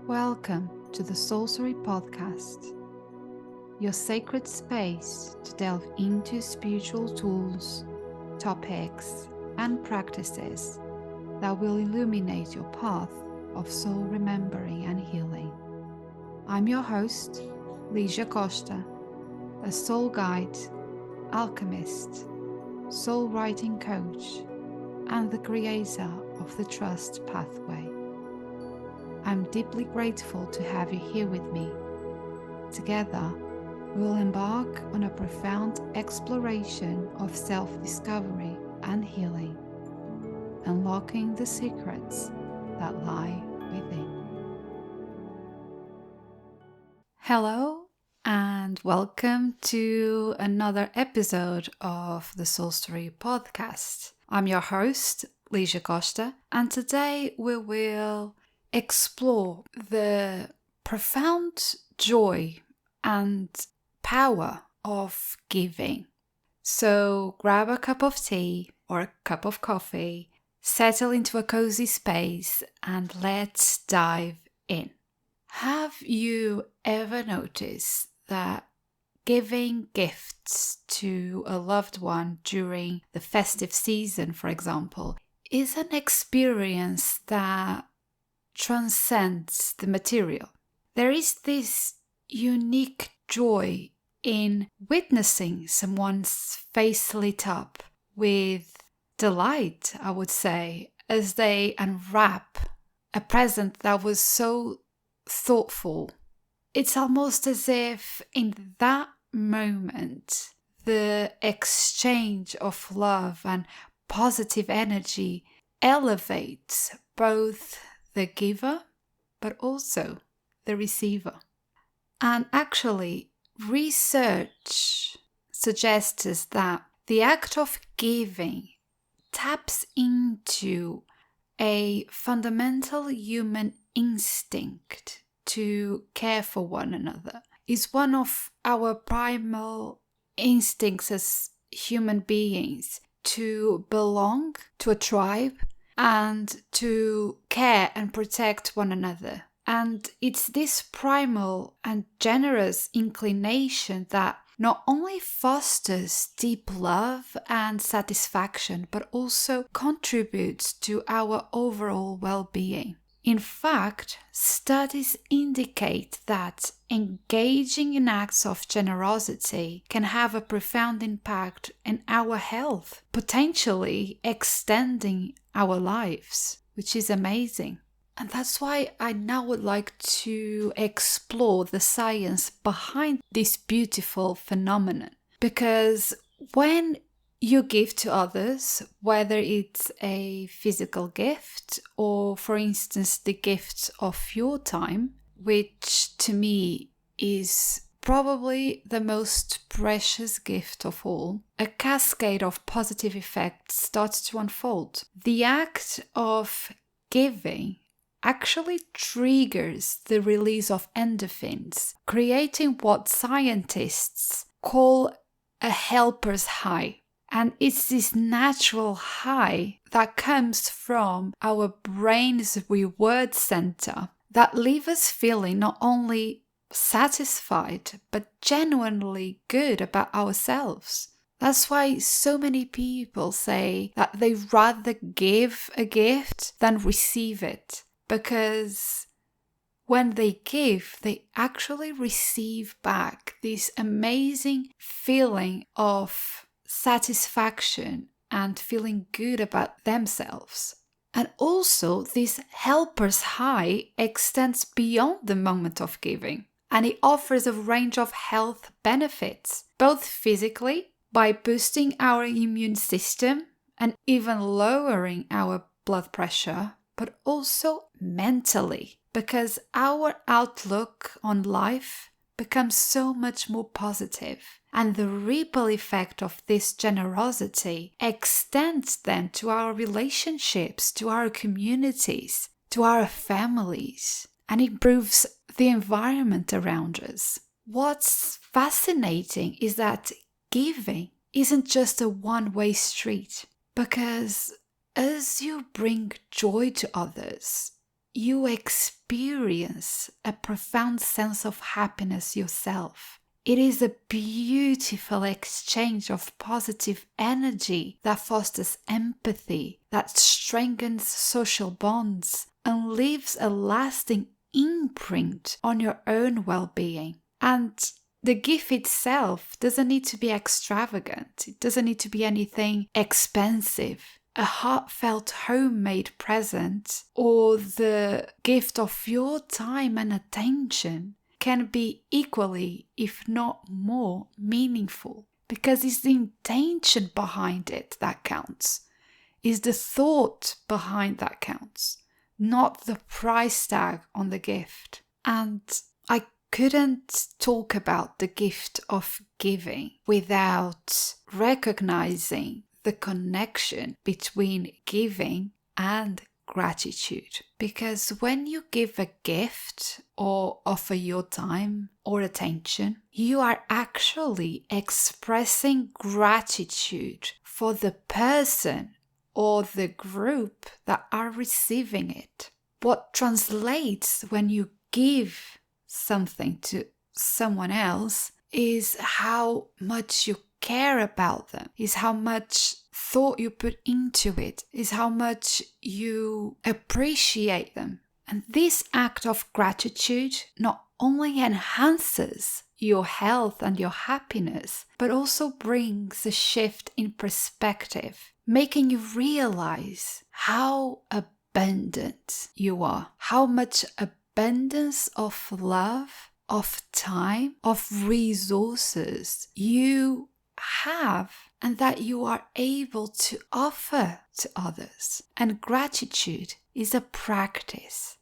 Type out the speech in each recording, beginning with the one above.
Welcome to the Soulcery Podcast, your sacred space to delve into spiritual tools, topics, and practices that will illuminate your path of soul remembering and healing. I'm your host, Lígia Costa, a soul guide, alchemist, soul writing coach, and the creator of the Trust Pathway. I'm deeply grateful to have you here with me. Together, we will embark on a profound exploration of self-discovery and healing, unlocking the secrets that lie within. Hello, and welcome to another episode of the Soulcery Podcast. I'm your host, Lígia Costa, and today we will explore the profound joy and power of giving. So grab a cup of tea or a cup of coffee, settle into a cozy space, and let's dive in. Have you ever noticed that giving gifts to a loved one during the festive season, for example, is an experience that transcends the material? There is this unique joy in witnessing someone's face lit up with delight, I would say, as they unwrap a present that was so thoughtful. It's almost as if in that moment, the exchange of love and positive energy elevates both the giver, but also the receiver. And actually, research suggests that the act of giving taps into a fundamental human instinct to care for one another. It's one of our primal instincts as human beings to belong to a tribe and to care and protect one another. And it's this primal and generous inclination that not only fosters deep love and satisfaction, but also contributes to our overall well-being. In fact, studies indicate that engaging in acts of generosity can have a profound impact in our health, potentially extending our lives, which is amazing. And that's why I now would like to explore the science behind this beautiful phenomenon. Because when you give to others, whether it's a physical gift or, for instance, the gift of your time, which to me is probably the most precious gift of all, a cascade of positive effects starts to unfold. The act of giving actually triggers the release of endorphins, creating what scientists call a helper's high. And it's this natural high that comes from our brain's reward center that leaves us feeling not only satisfied, but genuinely good about ourselves. That's why so many people say that they rather give a gift than receive it. Because when they give, they actually receive back this amazing feeling of satisfaction and feeling good about themselves. And also, this helper's high extends beyond the moment of giving, and it offers a range of health benefits, both physically, by boosting our immune system and even lowering our blood pressure, but also mentally, because our outlook on life becomes so much more positive. And the ripple effect of this generosity extends then to our relationships, to our communities, to our families, and improves the environment around us. What's fascinating is that giving isn't just a one-way street, because as you bring joy to others, you experience a profound sense of happiness yourself. It is a beautiful exchange of positive energy that fosters empathy, that strengthens social bonds, and leaves a lasting imprint on your own well-being. And the gift itself doesn't need to be extravagant. It doesn't need to be anything expensive. A heartfelt homemade present or the gift of your time and attention can be equally, if not more, meaningful, because it's the intention behind it that counts. It's the thought behind that counts, not the price tag on the gift. And I couldn't talk about the gift of giving without recognizing the connection between giving and gratitude. Because when you give a gift or offer your time or attention, you are actually expressing gratitude for the person or the group that are receiving it. What translates when you give something to someone else is how much you care about them, is how much thought you put into it, is how much you appreciate them. And this act of gratitude not only enhances your health and your happiness, but also brings a shift in perspective, making you realize how abundant you are, how much abundance of love, of time, of resources you have, and that you are able to offer to others. And gratitude is a practice,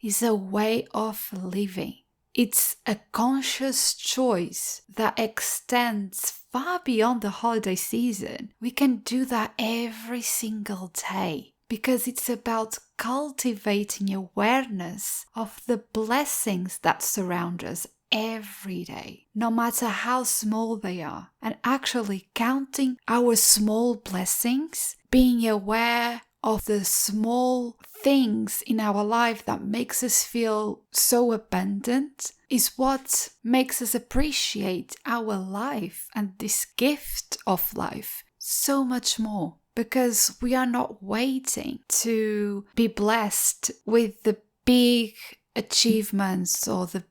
is a way of living. It's a conscious choice that extends far beyond the holiday season. We can do that every single day because it's about cultivating awareness of the blessings that surround us every day, no matter how small they are, and actually counting our small blessings, being aware of the small things in our life that makes us feel so abundant is what makes us appreciate our life and this gift of life so much more, because we are not waiting to be blessed with the big achievements or the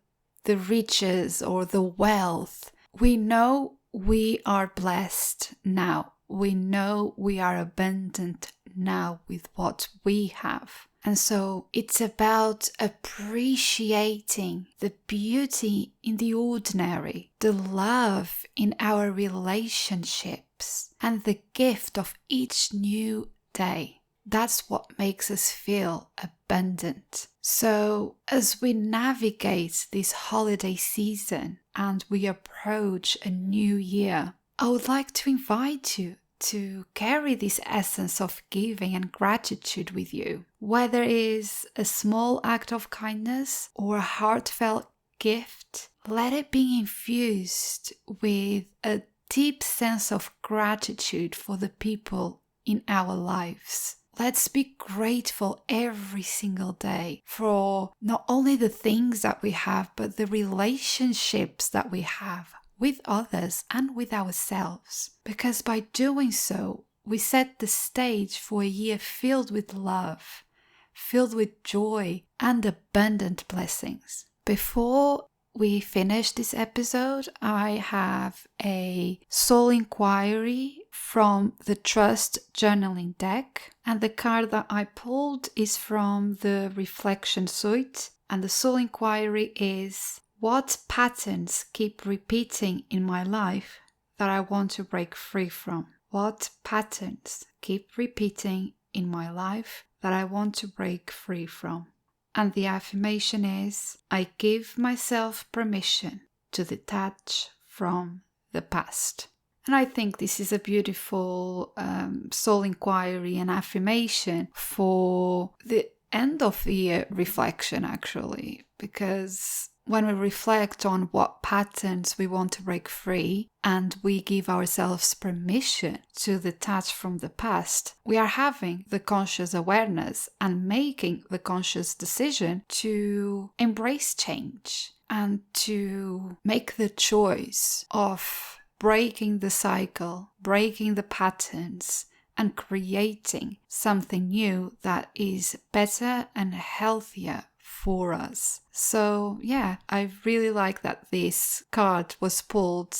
riches or the wealth. We know we are blessed now. We know we are abundant now with what we have. And so it's about appreciating the beauty in the ordinary, the love in our relationships, and the gift of each new day. That's what makes us feel abundant. So as we navigate this holiday season and we approach a new year, I would like to invite you to carry this essence of giving and gratitude with you. Whether it is a small act of kindness or a heartfelt gift, let it be infused with a deep sense of gratitude for the people in our lives. Let's be grateful every single day for not only the things that we have, but the relationships that we have with others and with ourselves. Because by doing so, we set the stage for a year filled with love, filled with joy and abundant blessings. Before we finish this episode, I have a soul inquiry from the Trust Journaling deck, and the card that I pulled is from the Reflection Suite, and the soul inquiry is: what patterns keep repeating in my life that I want to break free from? What patterns keep repeating in my life that I want to break free from? And the affirmation is: I give myself permission to detach from the past. And I think this is a beautiful soul inquiry and affirmation for the end of the year reflection, actually, because when we reflect on what patterns we want to break free and we give ourselves permission to detach from the past, we are having the conscious awareness and making the conscious decision to embrace change and to make the choice of breaking the cycle, breaking the patterns, and creating something new that is better and healthier for us. So yeah, I really like that this card was pulled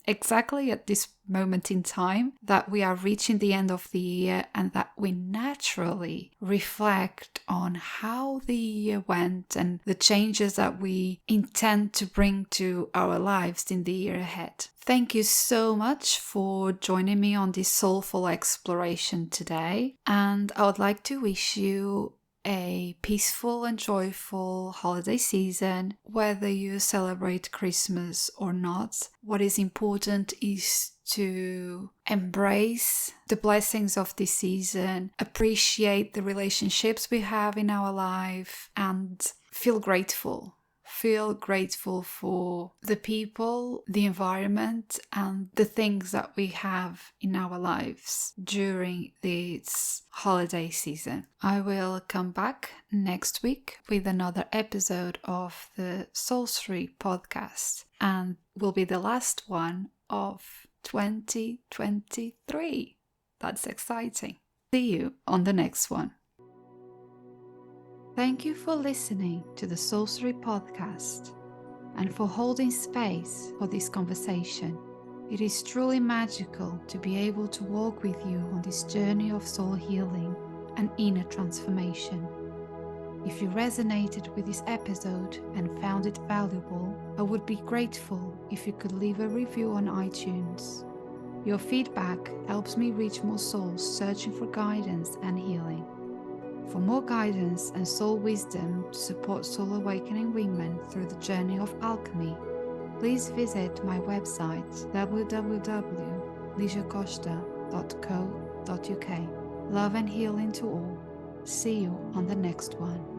exactly at this moment in time, that we are reaching the end of the year and that we naturally reflect on how the year went and the changes that we intend to bring to our lives in the year ahead. Thank you so much for joining me on this soulful exploration today, and I would like to wish you a peaceful and joyful holiday season, whether you celebrate Christmas or not. What is important is to embrace the blessings of this season, appreciate the relationships we have in our life, and feel grateful. Feel grateful for the people, the environment, and the things that we have in our lives during this holiday season. I will come back next week with another episode of the Soulcery Podcast, and will be the last one of 2023. That's exciting. See you on the next one. Thank you for listening to the Soulcery Podcast and for holding space for this conversation. It is truly magical to be able to walk with you on this journey of soul healing and inner transformation. If you resonated with this episode and found it valuable, I would be grateful if you could leave a review on iTunes. Your feedback helps me reach more souls searching for guidance and healing. For more guidance and soul wisdom to support soul awakening women through the journey of alchemy, please visit my website www.ligiacosta.co.uk. Love and healing to all. See you on the next one.